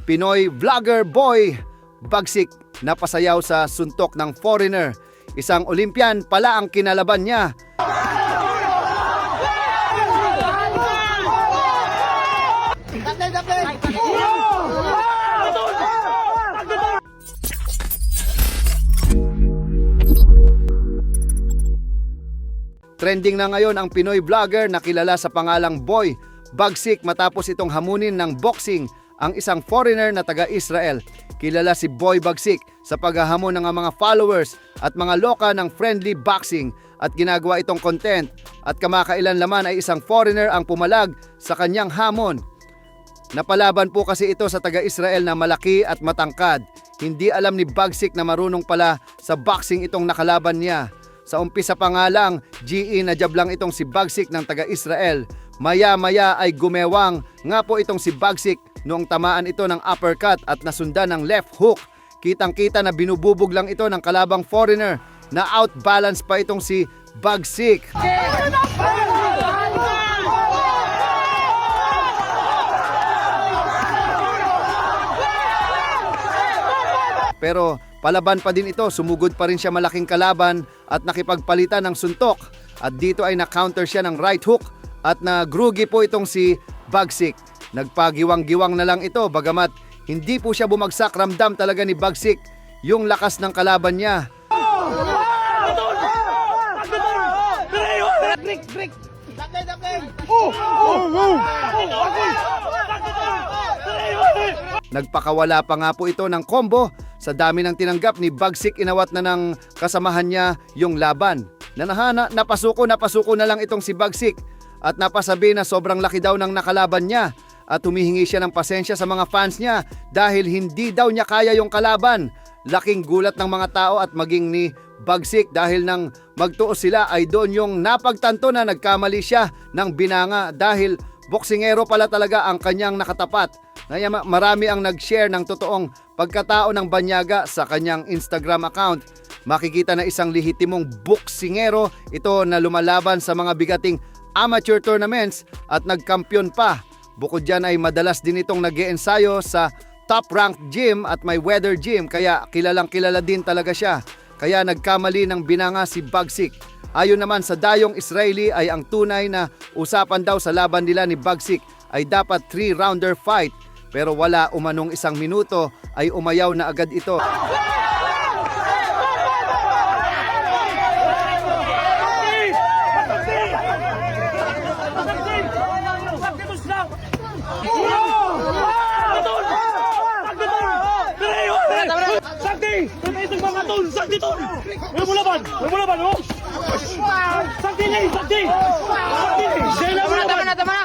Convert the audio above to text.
Pinoy vlogger Boy Bagsik napasayaw sa suntok ng foreigner. Isang Olympian pala ang kinalaban niya. Trending na ngayon ang Pinoy vlogger na kilala sa pangalang Boy Bagsik matapos itong hamunin ng boxing ang isang foreigner na taga-Israel. Kilala si Boy Bagsik sa paghahamon ng mga followers at mga loka ng friendly boxing at ginagawa itong content. At kamakailan laman ay isang foreigner ang pumalag sa kanyang hamon. Napalaban po kasi ito sa taga-Israel na malaki at matangkad. Hindi alam ni Bagsik na marunong pala sa boxing itong nakalaban niya. Sa umpisa pa nga lang, GE na jab lang itong si Bagsik ng taga-Israel. Maya-maya ay gumewang nga po itong si Bagsik noong tamaan ito ng uppercut at nasundan ng left hook. Kitang-kita na binububog lang ito ng kalabang foreigner na outbalance pa itong si Bagsik. Pero palaban pa din ito, sumugod pa rin siya malaking kalaban at nakipagpalitan ng suntok. At dito ay na-counter siya ng right hook at nagrugi po itong si Bagsik. Nagpagiwang-giwang na lang ito bagamat hindi po siya bumagsak, ramdam talaga ni Bagsik yung lakas ng kalaban niya. Nagpakawala pa nga po ito ng combo. Sa dami ng tinanggap ni Bagsik, inawat na ng kasamahan niya yung laban. Napasuko na lang itong si Bagsik at napasabi na sobrang laki daw ng nakalaban niya at humihingi siya ng pasensya sa mga fans niya dahil hindi daw niya kaya yung kalaban. Laking gulat ng mga tao at maging ni Bagsik dahil nang magtuos sila ay doon yung napagtanto na nagkamali siya ng binanga dahil boksingero pala talaga ang kanyang nakatapat. Kaya marami ang nag-share ng totoong pagkatao ng Banyaga sa kanyang Instagram account. Makikita na isang lehitimong boksingero ito na lumalaban sa mga bigating amateur tournaments at nagkampiyon pa. Bukod dyan ay madalas din itong nag-iensayo sa top-ranked gym at may weather gym kaya kilalang kilala din talaga siya. Kaya nagkamali ng binanga si Bagsik. Ayon naman sa dayong Israeli ay ang tunay na usapan daw sa laban nila ni Bagsik ay dapat 3-rounder fight. Pero wala umanong 1 minuto ay umayaw na agad ito. Sakti tol! May mulaban! May mulaban, oh! Sakti! Sakti! Sakti! Sakti!